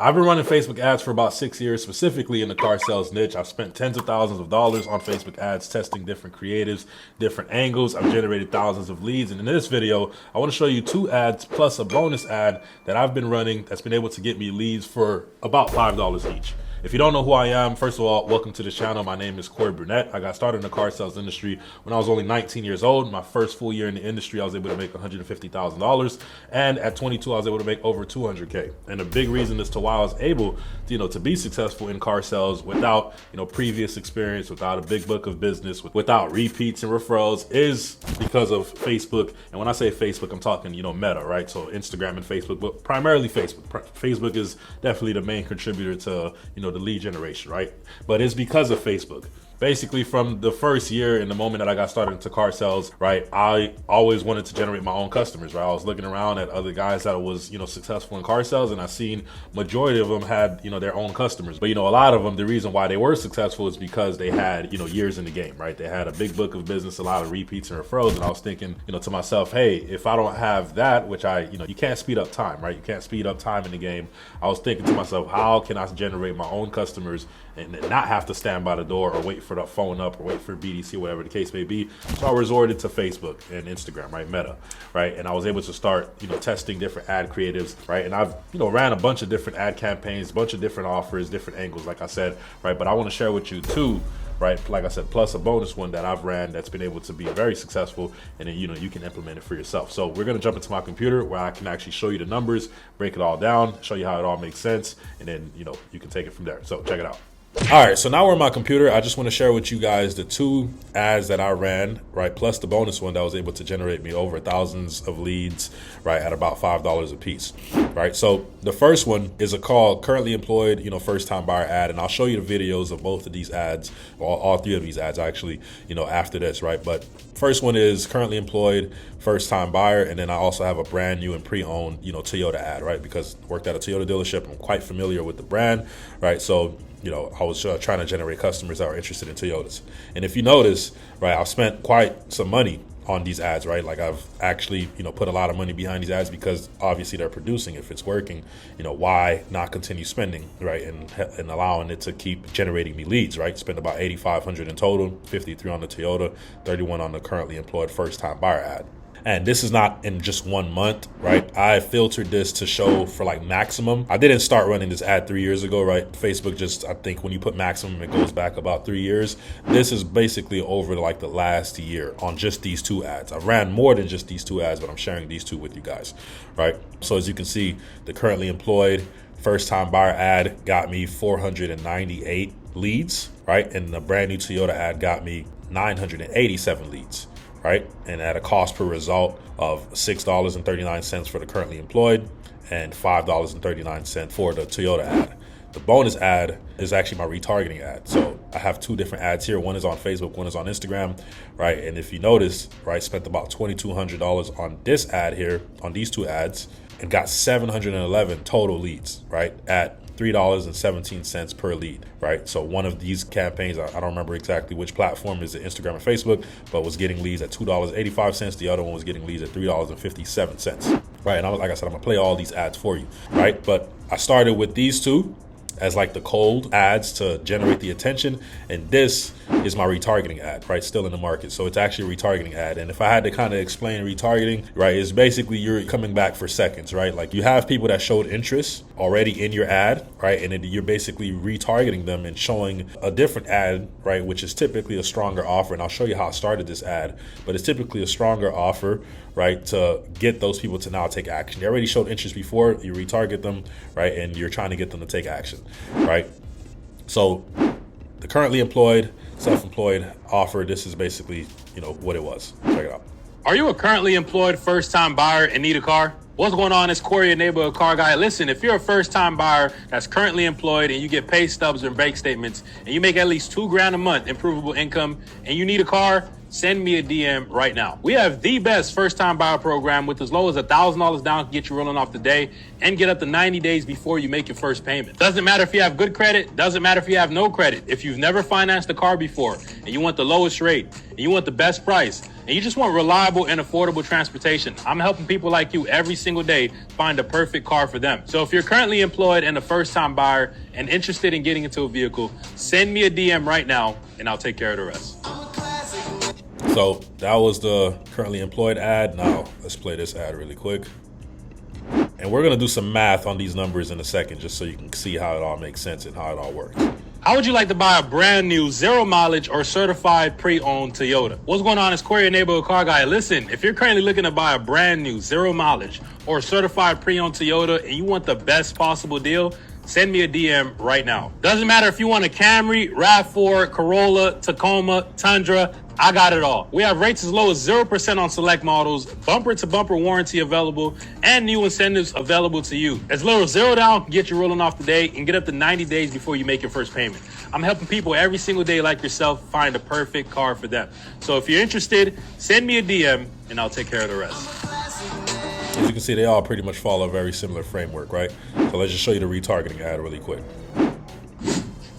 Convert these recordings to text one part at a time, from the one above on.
I've been running Facebook ads for about 6 years, specifically in the car sales niche. I've spent tens of thousands of dollars on Facebook ads, testing different creatives, different angles. I've generated thousands of leads. And in this video, I want to show you 2 ads plus a bonus ad that I've been running that's been able to get me leads for about $5 each. If you don't know who I am, first of all, welcome to the channel. My name is Corey Burnett. I got started in the car sales industry when I was only 19 years old. My first full year in the industry, I was able to make $150,000. And at 22, I was able to make over $200K. And a big reason as to why I was able to, to be successful in car sales without, previous experience, without a big book of business, without repeats and referrals is because of Facebook. And when I say Facebook, I'm talking, Meta, right? So Instagram and Facebook, but primarily Facebook. Facebook is definitely the main contributor to, the lead generation, right? But it's because of Facebook. Basically, from the first year and the moment that I got started into car sales, right, I always wanted to generate my own customers, right? I was looking around at other guys that was, successful in car sales, and I seen majority of them had, their own customers. But, a lot of them, the reason why they were successful is because they had, years in the game, right? They had a big book of business, a lot of repeats and referrals. And I was thinking, to myself, hey, if I don't have that, which you can't speed up time, right? You can't speed up time in the game. I was thinking to myself, how can I generate my own customers and not have to stand by the door or wait for the phone up or wait for BDC, whatever the case may be. So I resorted to Facebook and Instagram, right, Meta, right? And I was able to start, testing different ad creatives, right? And I've, ran a bunch of different ad campaigns, a bunch of different offers, different angles, like I said, right? But I want to share with you 2, right? Like I said, plus a bonus one that I've ran that's been able to be very successful, and then, you can implement it for yourself. So we're going to jump into my computer where I can actually show you the numbers, break it all down, show you how it all makes sense, and then, you can take it from there. So check it out. All right, so now we're on my computer. I just want to share with you guys the 2 ads that I ran, right, plus the bonus one that was able to generate me over thousands of leads, right, at about $5 a piece, right? So the first one is a call currently employed, first-time buyer ad, and I'll show you the videos of both of these ads, or all 3 of these ads actually, after this, right? But first one is currently employed first-time buyer, and then I also have a brand new and pre-owned, Toyota ad, right? Because I worked at a Toyota dealership, I'm quite familiar with the brand, right? So I was trying to generate customers that are interested in Toyotas. And if you notice, right, I've spent quite some money on these ads, right? Like I've actually, put a lot of money behind these ads because obviously they're producing. If it's working, why not continue spending, right? And allowing it to keep generating me leads, right? Spend about $8,500 in total, 53 on the Toyota, 31 on the currently employed first time buyer ad. And this is not in just 1 month, right? I filtered this to show for like maximum. I didn't start running this ad 3 years ago, right? Facebook just, I think when you put maximum, it goes back about 3 years. This is basically over like the last year on just these 2 ads. I ran more than just these 2 ads, but I'm sharing these 2 with you guys, right? So as you can see, the currently employed first time buyer ad got me 498 leads, right? And the brand new Toyota ad got me 987 leads. Right, and at a cost per result of $6.39 for the currently employed and $5.39 for the Toyota ad. The bonus ad is actually my retargeting ad. So I have 2 different ads here. One is on Facebook, one is on Instagram, right? And if you notice, right, spent about $2,200 on this ad here, on these 2 ads, and got 711 total leads, right, at $3.17 per lead, right? So one of these campaigns, I don't remember exactly which platform, is it Instagram or Facebook, but was getting leads at $2.85. The other one was getting leads at $3.57, right? And like I said, I'm gonna play all these ads for you, right? But I started with these 2 as like the cold ads to generate the attention, and this is my retargeting ad, right? Still in the market. So it's actually a retargeting ad. And if I had to kind of explain retargeting, right, is basically you're coming back for seconds, right? Like you have people that showed interest already in your ad, right? And then you're basically retargeting them and showing a different ad, right? Which is typically a stronger offer. And I'll show you how I started this ad, but it's typically a stronger offer, right? To get those people to now take action. They already showed interest before, you retarget them, right? And you're trying to get them to take action, right? So the currently employed, self-employed offer, this is basically, what it was. Check it out. Are you a currently employed first-time buyer and need a car? What's going on? It's Corey, your neighborhood car guy. Listen, if you're a first-time buyer that's currently employed and you get pay stubs and bank statements and you make at least $2,000 a month in provable income and you need a car, send me a DM right now. We have the best first-time buyer program with as low as $1,000 down to get you rolling off the day and get up to 90 days before you make your first payment. Doesn't matter if you have good credit, doesn't matter if you have no credit. If you've never financed a car before and you want the lowest rate and you want the best price and you just want reliable and affordable transportation, I'm helping people like you every single day find the perfect car for them. So if you're currently employed and a first-time buyer and interested in getting into a vehicle, send me a DM right now and I'll take care of the rest. So that was the currently employed ad. Now let's play this ad really quick. And we're gonna do some math on these numbers in a second, just so you can see how it all makes sense and how it all works. How would you like to buy a brand new 0 mileage or certified pre-owned Toyota? What's going on? It's Corey, your neighborhood car guy. Listen, if you're currently looking to buy a brand new 0 mileage or certified pre-owned Toyota and you want the best possible deal, send me a DM right now. Doesn't matter if you want a Camry, RAV4, Corolla, Tacoma, Tundra, I got it all. We have rates as low as 0% on select models, bumper to bumper warranty available, and new incentives available to you. As little as $0 down can get you rolling off today and get up to 90 days before you make your first payment. I'm helping people every single day like yourself find the perfect car for them. So if you're interested, send me a DM and I'll take care of the rest. As you can see, they all pretty much follow a very similar framework, right? So let's just show you the retargeting ad really quick.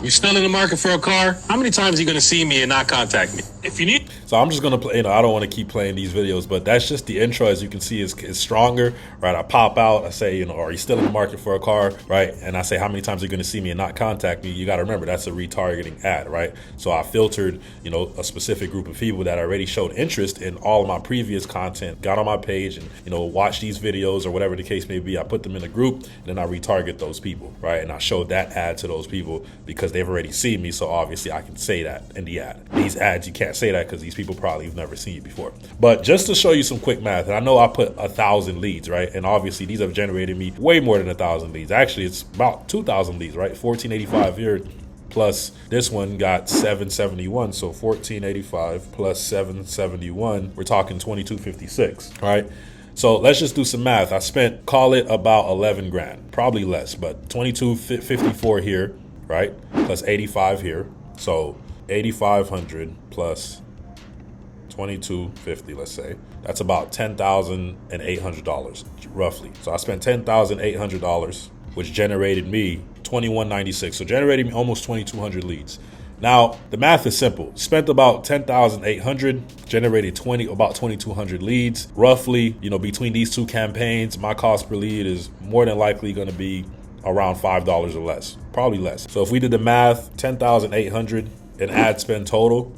You're still in the market for a car? How many times are you going to see me and not contact me? If you need... So I'm just going to play, I don't want to keep playing these videos, but that's just the intro. As you can see, is stronger, right? I pop out, I say, are you still in the market for a car, right? And I say, how many times are you going to see me and not contact me? You got to remember, that's a retargeting ad, right? So I filtered, a specific group of people that already showed interest in all of my previous content, got on my page and, watched these videos or whatever the case may be. I put them in a group and then I retarget those people, right? And I showed that ad to those people because they've already seen me. So obviously I can say that in the ad. These ads, you can't say that because these people probably have never seen you before. But just to show you some quick math, and I know I put 1,000 leads, right? And obviously these have generated me way more than 1,000 leads. Actually, it's about 2,000 leads, right? 1,485 here. Plus this one got 771, so 1,485 plus 771, we're talking 2,256, right? So let's just do some math. I spent, call it about 11 grand, probably less, but 2,254 here, right? Plus 85 here, so 8,500 plus 2,250, let's say. That's about $10,800 roughly. So I spent $10,800, which generated me 2,196. So generated me almost 2,200 leads. Now the math is simple. Spent about 10,800, generated about 2,200 leads. Roughly, between these two campaigns, my cost per lead is more than likely going to be around $5 or less, probably less. So if we did the math, 10,800 in ad spend total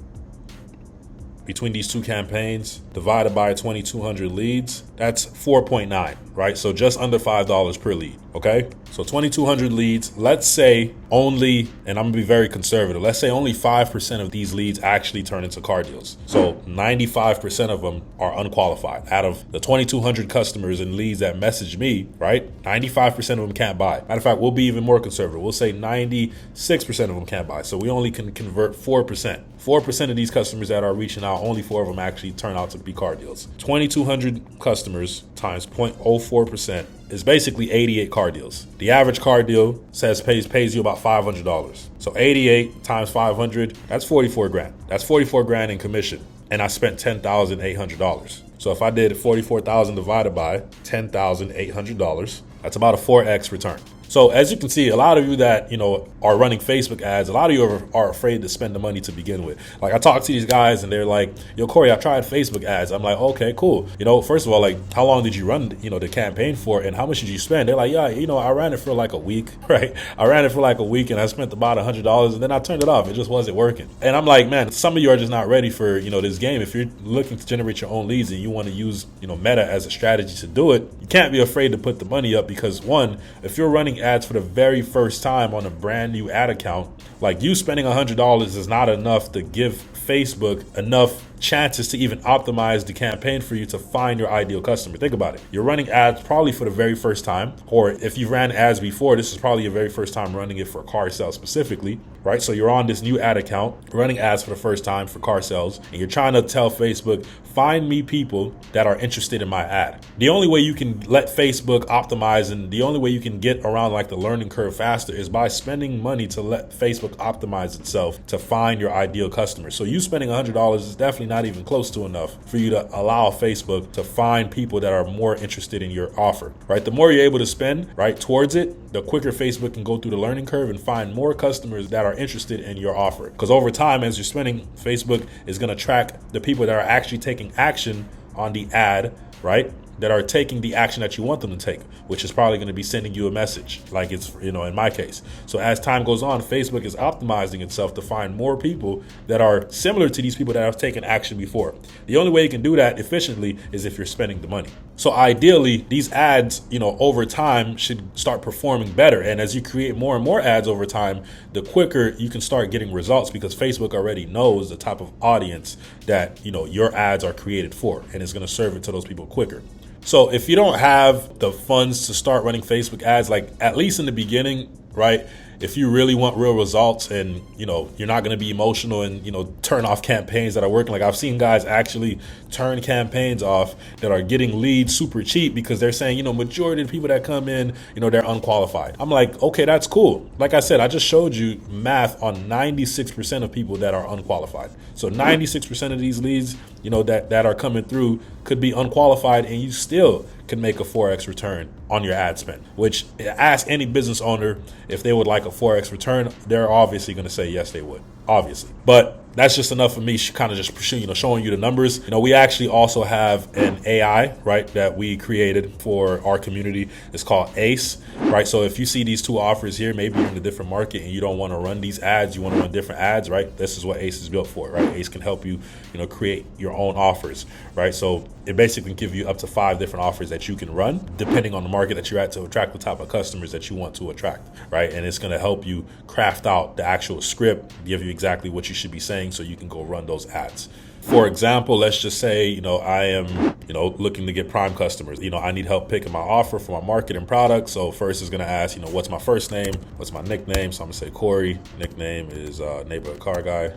between these two campaigns divided by 2,200 leads, that's 4.9, right? So just under $5 per lead, okay? So 2,200 leads, let's say only, and I'm gonna be very conservative, let's say only 5% of these leads actually turn into car deals. So 95% of them are unqualified. Out of the 2,200 customers and leads that message me, right? 95% of them can't buy. Matter of fact, we'll be even more conservative. We'll say 96% of them can't buy. So we only can convert 4%. 4% of these customers that are reaching out, only 4 of them actually turn out to be car deals. 2,200 customers times 0.04% is basically 88 car deals. The average car deal pays you about $500. So 88 times 500, that's 44 grand. That's 44 grand in commission. And I spent $10,800. So if I did 44,000 divided by $10,800, that's about a 4x return. So as you can see, a lot of you that, are running Facebook ads, a lot of you are afraid to spend the money to begin with. Like I talk to these guys and they're like, yo, Corey, I tried Facebook ads. I'm like, okay, cool. First of all, like how long did you run, the campaign for and how much did you spend? They're like, yeah, I ran it for like a week, right? I ran it for like a week and I spent about $100 and then I turned it off. It just wasn't working. And I'm like, man, some of you are just not ready for, this game. If you're looking to generate your own leads and you want to use, Meta as a strategy to do it, you can't be afraid to put the money up because one, if you're running ads for the very first time on a brand new ad account, like you spending $100 is not enough to give Facebook enough chances to even optimize the campaign for you to find your ideal customer. Think about it. You're running ads probably for the very first time, or if you ran ads before, this is probably your very first time running it for car sales specifically, right? So you're on this new ad account, running ads for the first time for car sales, and you're trying to tell Facebook, find me people that are interested in my ad. The only way you can let Facebook optimize and the only way you can get around like the learning curve faster is by spending money to let Facebook optimize itself to find your ideal customer. So you spending $100 is definitely not even close to enough for you to allow Facebook to find people that are more interested in your offer, right? The more you're able to spend, right, towards it, the quicker Facebook can go through the learning curve and find more customers that are interested in your offer. Because over time, as you're spending, Facebook is going to track the people that are actually taking action on the ad, right? That are taking the action that you want them to take, which is probably going to be sending you a message, like it's, in my case. So as time goes on, Facebook is optimizing itself to find more people that are similar to these people that have taken action before. The only way you can do that efficiently is if you're spending the money. So ideally, these ads, over time should start performing better. And as you create more and more ads over time, the quicker you can start getting results, because Facebook already knows the type of audience that, your ads are created for, and it's going to serve it to those people quicker. So if you don't have the funds to start running Facebook ads, like at least in the beginning, right? If you really want real results and, you're not going to be emotional and, turn off campaigns that are working. Like I've seen guys actually turn campaigns off that are getting leads super cheap because they're saying, majority of the people that come in, they're unqualified. I'm like, okay, that's cool. Like I said, I just showed you math on 96% of people that are unqualified. So 96% of these leads, that are coming through could be unqualified, and you still can make a 4x return on your ad spend, which ask any business owner if they would like a 4x return. They're obviously going to say yes, they would, obviously. But that's just enough for me kind of just showing you the numbers. We actually also have an AI, right, that we created for our community. It's called Ace, right? So if you see these two offers here, maybe you're in a different market and you don't want to run these ads, you want to run different ads, right? This is what Ace is built for, right? Ace can help you, create your own offers, right? So it basically can give you up to 5 different offers that you can run depending on the market that you're at to attract the type of customers that you want to attract, right? And it's going to help you craft out the actual script, give you exactly what you should be saying so you can go run those ads. For example, let's just say, I am, looking to get prime customers. I need help picking my offer for my market and product. So first is going to ask, what's my first name? What's my nickname? So I'm going to say Corey. Nickname is Neighborhood Car Guy.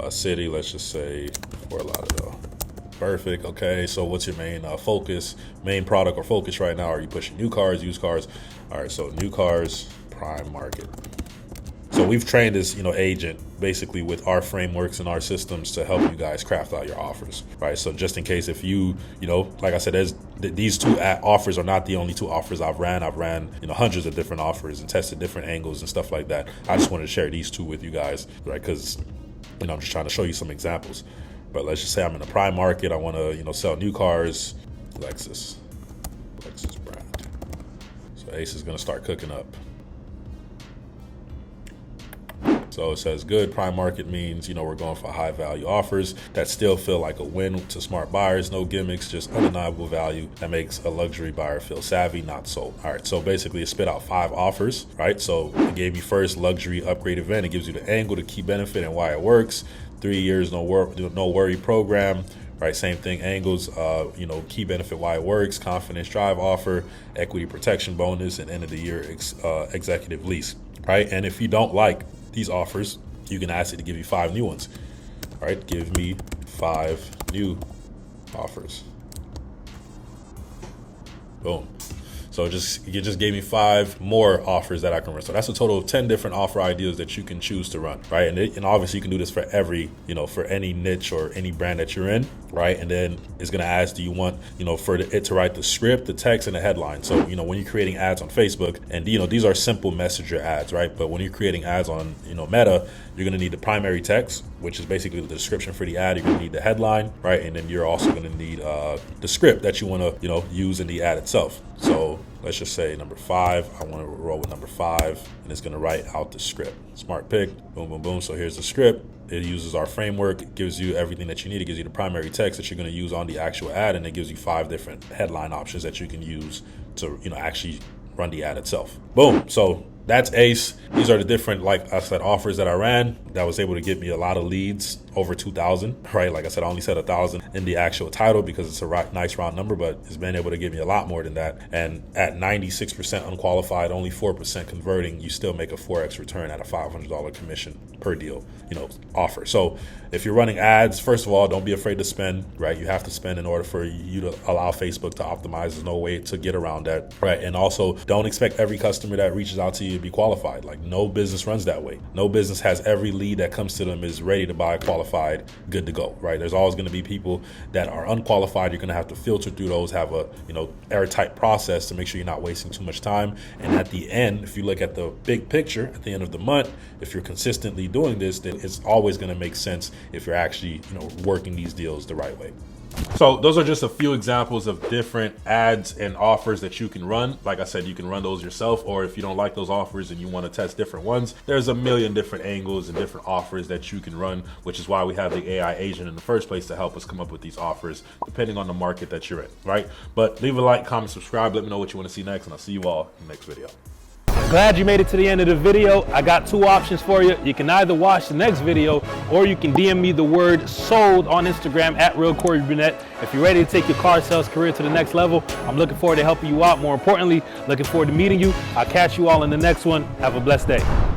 City, let's just say Fort Lauderdale. Perfect. Okay, so what's your main focus, main product or focus right now? Are you pushing new cars, used cars? All right, so new cars, prime market. So we've trained this, agent basically with our frameworks and our systems to help you guys craft out your offers, right? So just in case if you, like I said, these two offers are not the only 2 offers I've ran. I've ran, hundreds of different offers and tested different angles and stuff like that. I just wanted to share these 2 with you guys, right? Because, I'm just trying to show you some examples. But let's just say I'm in a prime market. I want to, sell new cars, Lexus brand. So Ace is going to start cooking up. So it says good. Prime market means, we're going for high value offers that still feel like a win to smart buyers. No gimmicks, just undeniable value that makes a luxury buyer feel savvy, not sold. All right. So basically it spit out 5 offers, right? So it gave you first luxury upgrade event. It gives you the angle, the key benefit and why it works. 3 years, no worry program. Right, same thing, angles, key benefit, why it works, confidence drive offer, equity protection bonus, and end of the year executive lease, right? And if you don't like these offers, you can ask it to give you 5 new ones. All right, give me 5 new offers. Boom. So it just gave me 5 more offers that I can run. So that's a total of 10 different offer ideas that you can choose to run, right? And obviously you can do this for every, for any niche or any brand that you're in, right? And then it's going to ask, do you want, for it to write the script, the text, and the headline. So, when you're creating ads on Facebook, and, these are simple messenger ads, right? But when you're creating ads on, Meta, you're going to need the primary text, which is basically the description for the ad. You're going to need the headline, right? And then you're also going to need the script that you want to, use in the ad itself. So let's just say number 5. I want to roll with number 5, and it's going to write out the script. Smart pick. Boom, boom, boom. So here's the script. It uses our framework. It gives you everything that you need. It gives you the primary text that you're going to use on the actual ad, and it gives you 5 different headline options that you can use to, actually run the ad itself. Boom. So that's Ace. These are the different, like I said, offers that I ran that was able to get me a lot of leads, over 2,000, right? Like I said, I only said 1,000 in the actual title because it's a nice round number, but it's been able to give me a lot more than that. And at 96% unqualified, only 4% converting, you still make a 4x return at a $500 commission per deal, offer. So if you're running ads, first of all, don't be afraid to spend, right? You have to spend in order for you to allow Facebook to optimize. There's no way to get around that, right? And also don't expect every customer that reaches out to you to be qualified. Like no business runs that way. No business has every lead that comes to them is ready to buy a qualified qualified, good to go, right? There's always going to be people that are unqualified. You're going to have to filter through those, have a airtight process to make sure you're not wasting too much time. And at the end, if you look at the big picture, at the end of the month, if you're consistently doing this, then it's always going to make sense if you're actually working these deals the right way. So those are just a few examples of different ads and offers that you can run. Like I said, you can run those yourself, or if you don't like those offers and you want to test different ones, there's a million different angles and different offers that you can run, which is why we have the AI agent in the first place to help us come up with these offers depending on the market that you're in, right? But leave a like, comment, subscribe, let me know what you want to see next, and I'll see you all in the next video. Glad you made it to the end of the video. I got two options for you. You can either watch the next video, or you can DM me the word sold on Instagram at Real Corey Burnett. If you're ready to take your car sales career to the next level, I'm looking forward to helping you out. More importantly, looking forward to meeting you. I'll catch you all in the next one. Have a blessed day.